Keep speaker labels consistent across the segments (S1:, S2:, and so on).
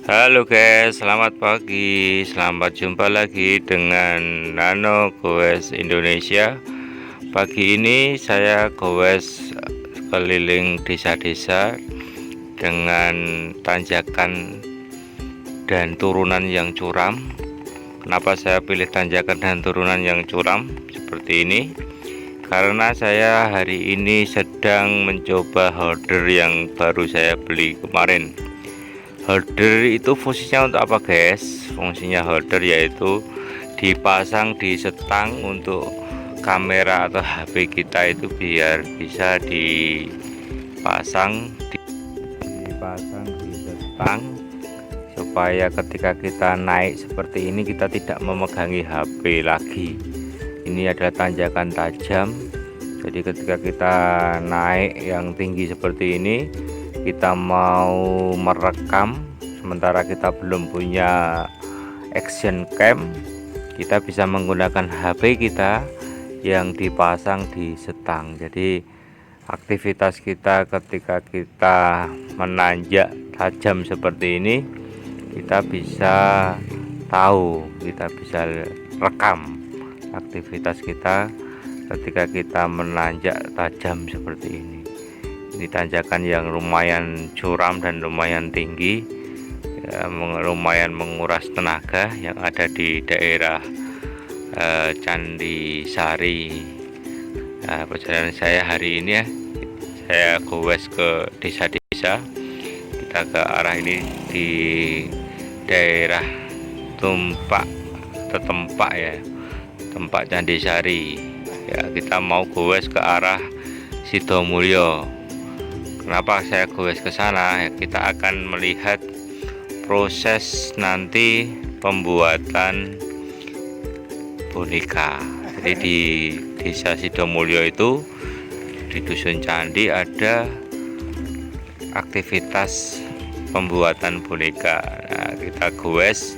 S1: Halo guys, selamat pagi. Selamat jumpa lagi dengan Nano Goes Indonesia. Pagi ini saya goes keliling desa-desa dengan tanjakan dan turunan yang curam. Kenapa saya pilih tanjakan dan turunan yang curam seperti ini? Karena saya hari ini sedang mencoba holder yang baru saya beli kemarin. Holder itu fungsinya untuk apa guys? Fungsinya holder yaitu dipasang di setang untuk kamera atau HP kita itu biar bisa dipasang di setang supaya ketika kita naik seperti ini kita tidak memegangi HP lagi. Ini adalah tanjakan tajam, jadi ketika kita naik yang tinggi seperti ini, kita mau merekam sementara kita belum punya action cam, kita bisa menggunakan HP kita yang dipasang di setang. Jadi aktivitas kita ketika kita menanjak tajam seperti ini, kita bisa tahu, kita bisa rekam aktivitas kita ketika kita menanjak tajam seperti ini. Ini tanjakan yang lumayan curam dan lumayan tinggi ya, lumayan menguras tenaga yang ada di daerah Candi Sari. Nah, perjalanan saya hari ini ya, saya goes ke desa-desa. Kita ke arah ini di daerah Tempak ya, Tempat Candi Sari ya. Kita mau goes ke arah Sidomulyo. Kenapa saya goes ke sana? Kita akan melihat proses nanti pembuatan boneka. Jadi di desa Sidomulyo itu, di dusun Candi, ada aktivitas pembuatan boneka. Nah, kita goes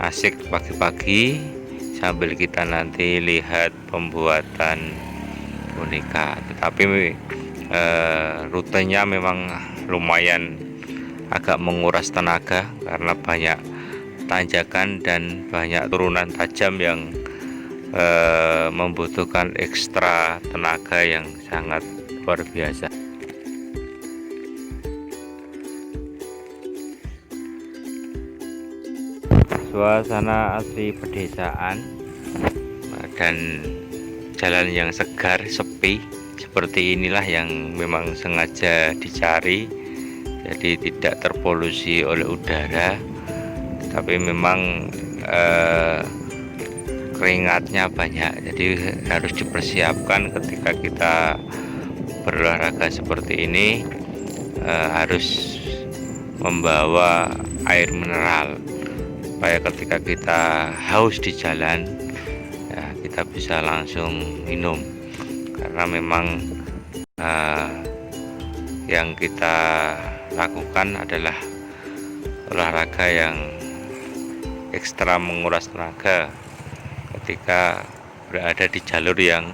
S1: asik pagi-pagi sambil kita nanti lihat pembuatan boneka. Tetapi rutenya memang lumayan agak menguras tenaga karena banyak tanjakan dan banyak turunan tajam yang membutuhkan ekstra tenaga yang sangat luar biasa. Suasana asli pedesaan dan jalan yang segar, sepi seperti inilah yang memang sengaja dicari, jadi tidak terpolusi oleh udara, tapi memang keringatnya banyak, jadi harus dipersiapkan ketika kita berolahraga seperti ini. Harus membawa air mineral supaya ketika kita haus di jalan ya, kita bisa langsung minum, karena memang yang kita lakukan adalah olahraga yang ekstra menguras tenaga ketika berada di jalur yang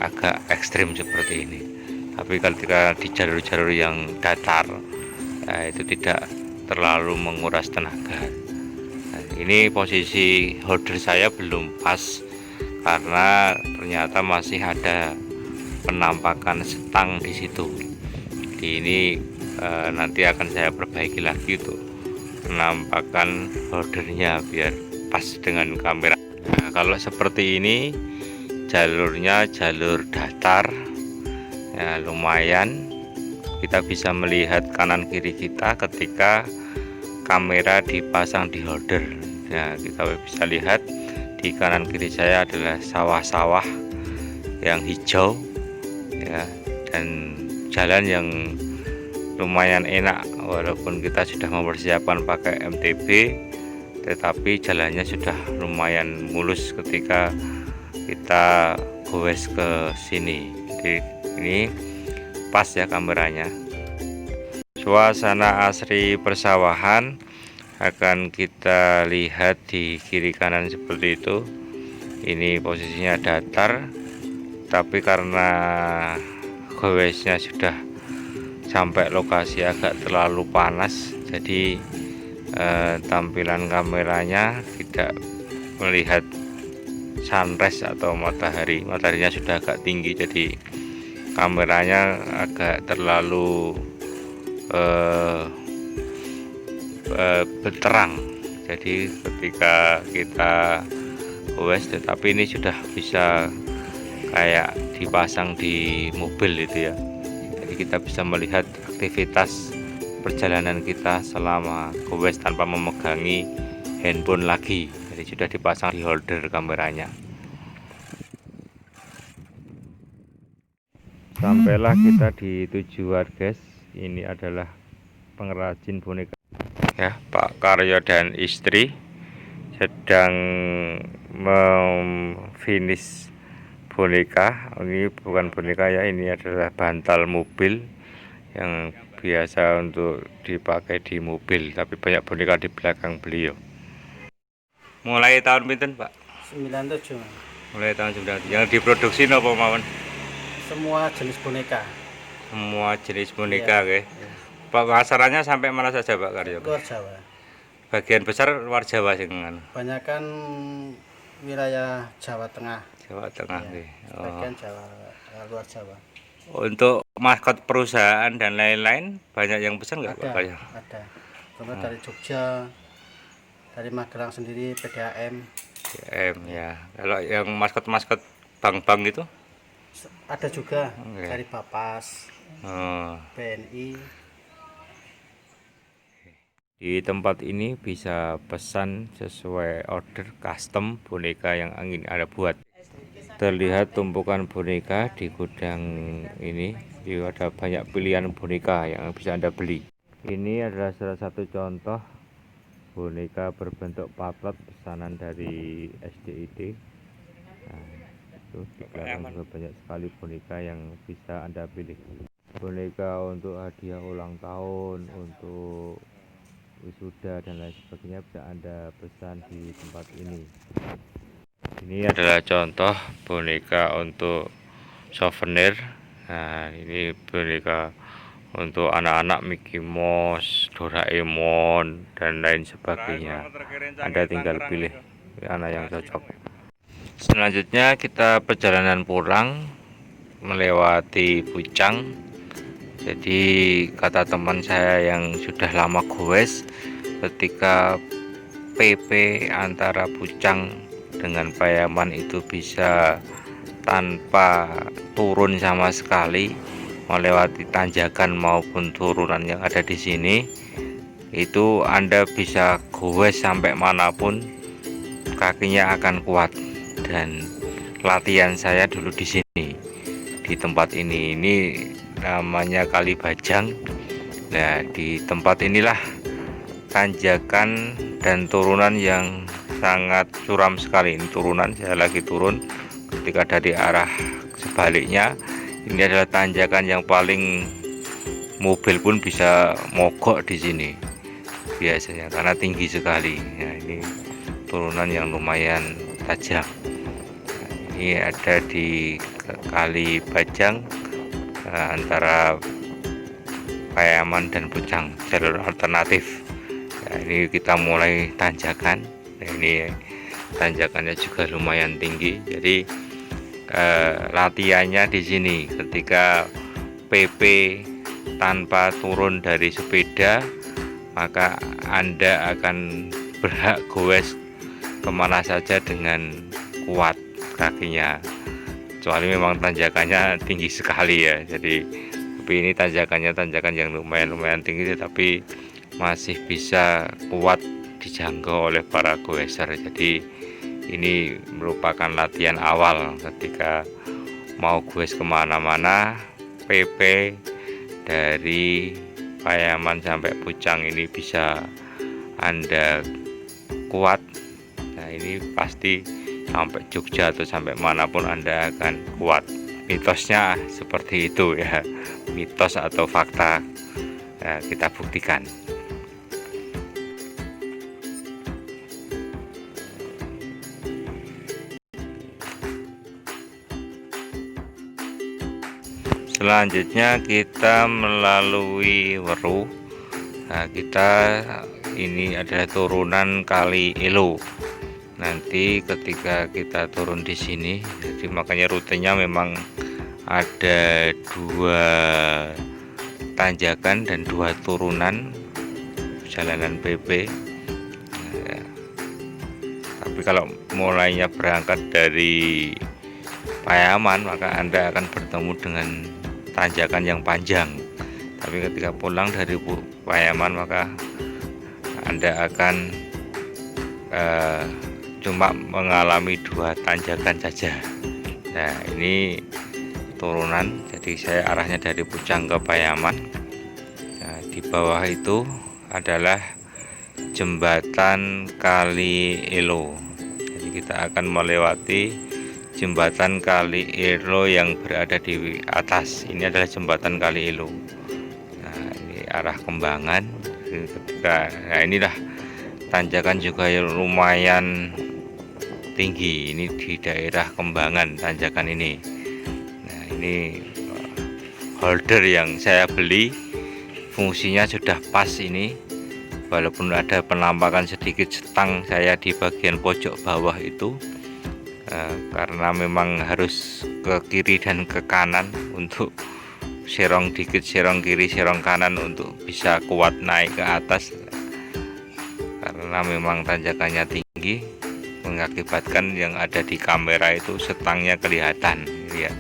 S1: agak ekstrim seperti ini. Tapi ketika di jalur-jalur yang datar, itu tidak terlalu menguras tenaga. Nah, ini posisi holder saya belum pas karena ternyata masih ada penampakan setang di situ. Jadi ini nanti akan saya perbaiki lagi untuk penampakan holdernya biar pas dengan kamera. Nah, kalau seperti ini jalurnya jalur datar ya, lumayan kita bisa melihat kanan kiri kita ketika kamera dipasang di holder. Nah, kita bisa lihat di kanan kiri saya adalah sawah-sawah yang hijau ya, dan jalan yang lumayan enak walaupun kita sudah mempersiapkan pakai MTB, tetapi jalannya sudah lumayan mulus ketika kita goes ke sini. Jadi ini pas ya kameranya. Suasana asri persawahan akan kita lihat di kiri kanan seperti itu. Ini posisinya datar, tapi karena goesnya sudah sampai lokasi agak terlalu panas, jadi tampilan kameranya tidak melihat sunrise atau mataharinya sudah agak tinggi, jadi kameranya agak terlalu berterang. Jadi ketika kita tetapi ini sudah bisa kayak dipasang di mobil itu ya, jadi kita bisa melihat aktivitas perjalanan kita selama goes tanpa memegangi handphone lagi. Jadi sudah dipasang di holder kameranya. Sampailah kita di tujuan guys. Ini adalah pengrajin boneka ya, Pak Karyo dan istri sedang memfinish boneka. Ini bukan boneka ya, ini adalah bantal mobil yang biasa untuk dipakai di mobil, tapi banyak boneka di belakang beliau. Mulai tahun pinten Pak?
S2: 97.
S1: Mulai tahun 97. Yang diproduksi apa mawon?
S2: Semua jenis boneka.
S1: Semua jenis boneka
S2: Iya,
S1: ya. Pak, pasarannya sampai mana saja Pak Karyo?
S2: Luar Jawa.
S1: Bagian besar luar Jawa sih kan?
S2: Banyakan wilayah Jawa Tengah.
S1: Jawa Tengah
S2: Ya,
S1: nih.
S2: bagian Jawa, luar Jawa.
S1: Untuk maskot perusahaan dan lain-lain banyak yang pesan nggak Pak Karyo?
S2: Ada. Contoh dari Jogja, dari Magelang sendiri PDAM.
S1: PM ya. Kalau yang maskot-maskot bank-bank itu?
S2: Ada juga
S1: Oke.
S2: dari Bapas, BNI.
S1: Di tempat ini bisa pesan sesuai order custom boneka yang ingin Anda buat. Terlihat tumpukan boneka di gudang ini. Ada banyak pilihan boneka yang bisa Anda beli. Ini adalah salah satu contoh boneka berbentuk patlot pesanan dari SDIT. Nah, itu di belakang juga banyak sekali boneka yang bisa Anda pilih. Boneka untuk hadiah ulang tahun, untuk wisuda dan lain sebagainya bisa Anda pesan di tempat ini. Ini adalah contoh boneka untuk souvenir. Nah, ini boneka untuk anak-anak Mickey Mouse, Doraemon dan lain sebagainya. Anda tinggal pilih mana yang cocok. Selanjutnya kita perjalanan pulang melewati Pucang. Jadi kata teman saya yang sudah lama goes, ketika PP antara Pucang dengan Payaman itu bisa tanpa turun sama sekali, melewati tanjakan maupun turunan yang ada di sini, itu Anda bisa goes sampai manapun, kakinya akan kuat. Dan latihan saya dulu di sini, di tempat ini namanya Kali Bajang. Nah, di tempat inilah tanjakan dan turunan yang sangat curam sekali. Ini turunan, saya lagi turun. Ketika dari arah sebaliknya, ini adalah tanjakan yang paling mobil pun bisa mogok di sini biasanya karena tinggi sekali. Nah, ini turunan yang lumayan tajam. Ini ada di Kali Bajang antara Payaman dan Pucang, jalur alternatif. Nah, ini kita mulai tanjakan. Nah, ini tanjakannya juga lumayan tinggi. Jadi latihannya di sini ketika PP tanpa turun dari sepeda, maka Anda akan berhak goes kemana saja dengan kuat kakinya, kecuali memang tanjakannya tinggi sekali ya. Jadi tapi ini tanjakan yang lumayan tinggi, tetapi masih bisa kuat dijangkau oleh para goeser. Jadi ini merupakan latihan awal ketika mau goes kemana-mana. PP dari Payaman sampai Pucang ini bisa Anda kuat. Nah, ini pasti sampai Jogja atau sampai manapun Anda akan kuat. Mitosnya seperti itu ya, mitos atau fakta. Nah, kita buktikan. Selanjutnya kita melalui Weru. Nah, kita ini adalah turunan Kali Elo. Nanti ketika kita turun di sini, jadi makanya rutenya memang ada 2 tanjakan dan 2 turunan jalanan PP. Nah, tapi kalau mulainya berangkat dari Payaman, maka Anda akan bertemu dengan tanjakan yang panjang. Tapi ketika pulang dari Payaman, maka Anda akan cuma mengalami 2 tanjakan saja. Nah, ini turunan, jadi saya arahnya dari Pucang ke Payaman. Nah, di bawah itu adalah jembatan Kali Elo. Jadi kita akan melewati jembatan Kali Elo yang berada di atas. Ini adalah jembatan Kali Elo. Nah, ini arah Kembangan. Nah, inilah tanjakan juga yang lumayan tinggi. Ini di daerah Kembangan tanjakan ini. Nah, ini holder yang saya beli, fungsinya sudah pas ini. Walaupun ada penampakan sedikit stang saya di bagian pojok bawah itu, karena memang harus ke kiri dan ke kanan untuk serong dikit, serong kiri, serong kanan untuk bisa kuat naik ke atas, karena memang tanjakannya tinggi mengakibatkan yang ada di kamera itu stangnya kelihatan ya.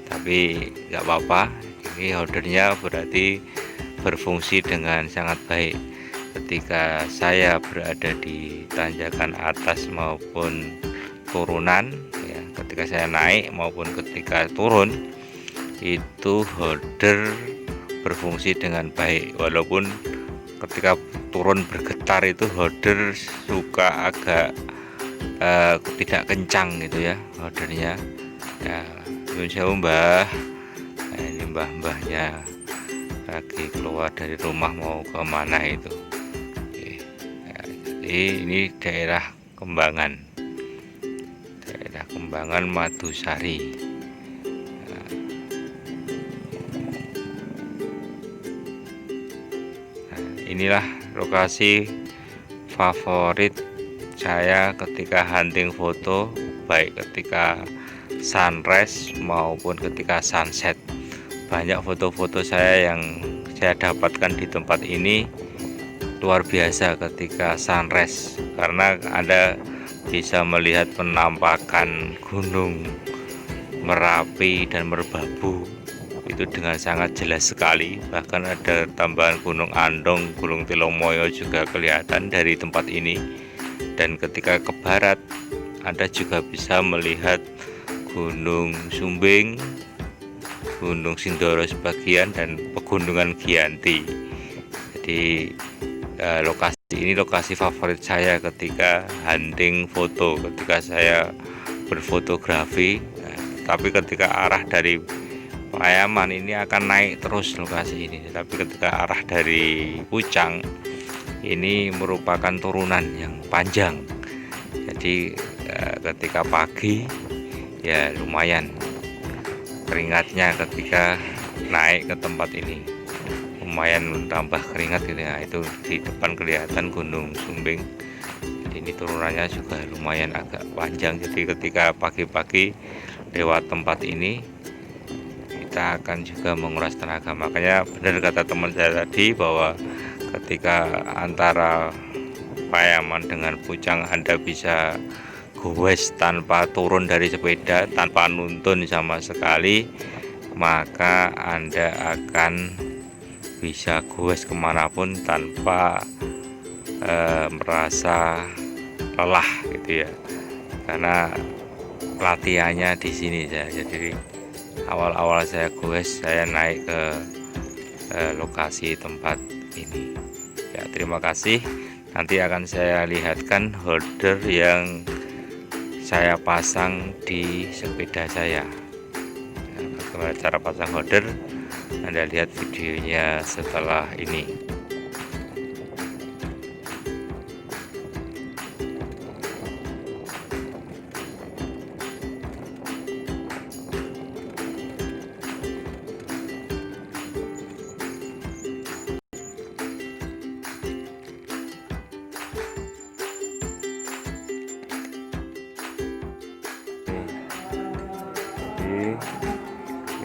S1: Tapi nggak apa-apa, ini holdernya berarti berfungsi dengan sangat baik ketika saya berada di tanjakan atas maupun turunan ya. Ketika saya naik maupun ketika turun, itu holder berfungsi dengan baik. Walaupun ketika turun bergetar itu holder suka agak tidak kencang gitu ya holdernya ya. Yun Mbah. Nah, ini mbah-mbahnya lagi keluar dari rumah mau ke mana itu. Oke. Ya, jadi ini daerah Kembangan, Madusari. Nah, inilah lokasi favorit saya ketika hunting foto, baik ketika sunrise maupun ketika sunset. Banyak foto-foto saya yang saya dapatkan di tempat ini luar biasa ketika sunrise, karena Anda bisa melihat penampakan Gunung Merapi dan Merbabu itu dengan sangat jelas sekali. Bahkan ada tambahan Gunung Andong, Gunung Telomoyo juga kelihatan dari tempat ini. Dan ketika ke barat, Anda juga bisa melihat Gunung Sumbing, Gunung Sindoro sebagian, dan Pegunungan Giyanti. Jadi lokasi ini lokasi favorit saya ketika hunting foto, ketika saya berfotografi. Tapi ketika arah dari Payaman ini akan naik terus lokasi ini, tapi ketika arah dari Pucang ini merupakan turunan yang panjang. Jadi ketika pagi ya lumayan keringatnya ketika naik ke tempat ini, lumayan tambah keringat gitu ya. Itu di depan kelihatan Gunung Sumbing. Jadi ini turunannya juga lumayan agak panjang. Jadi ketika pagi-pagi lewat tempat ini, kita akan juga menguras tenaga. Makanya benar kata teman saya tadi bahwa ketika antara Payaman dengan Pucang Anda bisa goes tanpa turun dari sepeda, tanpa nuntun sama sekali, maka Anda akan bisa goes kemanapun tanpa merasa lelah gitu ya, karena latihannya di sini saya. Jadi awal-awal saya goes, saya naik ke lokasi tempat ini ya. Terima kasih. Nanti akan saya lihatkan holder yang saya pasang di sepeda saya. Nah, bagaimana cara pasang holder, Anda lihat videonya setelah ini.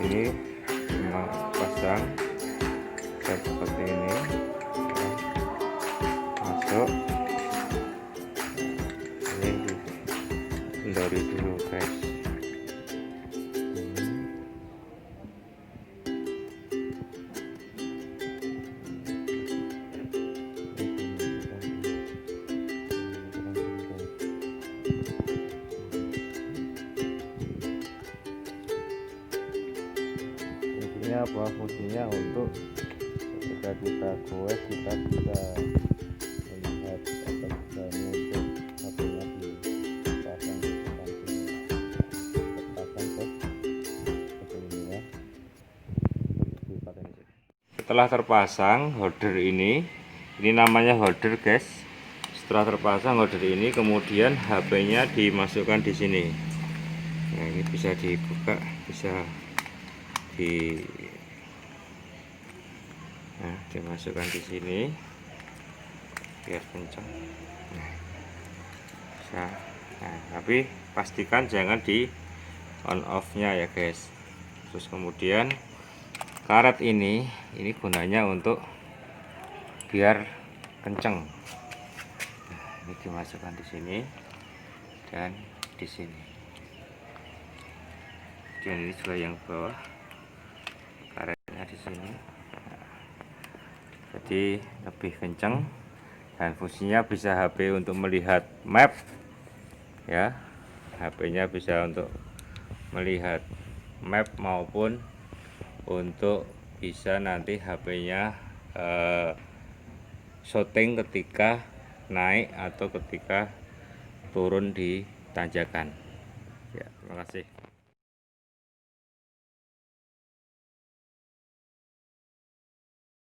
S1: ini cuma pasang seperti ini ya. Masuk ini kendori dulu guys. Apa fungsinya untuk ketika kita goes kita bisa melihat atau bisa untuk HP-nya dipasang di terpasang seperti ini ya. Setelah terpasang holder ini namanya holder guys. Setelah terpasang holder ini kemudian HP-nya dimasukkan di sini. Nah, ini bisa dibuka, bisa dimasukkan di sini biar kencang. Nah, tapi pastikan jangan di on off nya ya guys. Terus kemudian karet ini gunanya untuk biar kenceng. Ini dimasukkan di sini dan di sini, dan ini juga yang bawah karetnya di sini. Jadi lebih kencang dan fungsinya bisa HP untuk melihat map ya. HP-nya bisa untuk melihat map maupun untuk bisa nanti HP-nya shooting ketika naik atau ketika turun di tanjakan. Ya, terima kasih.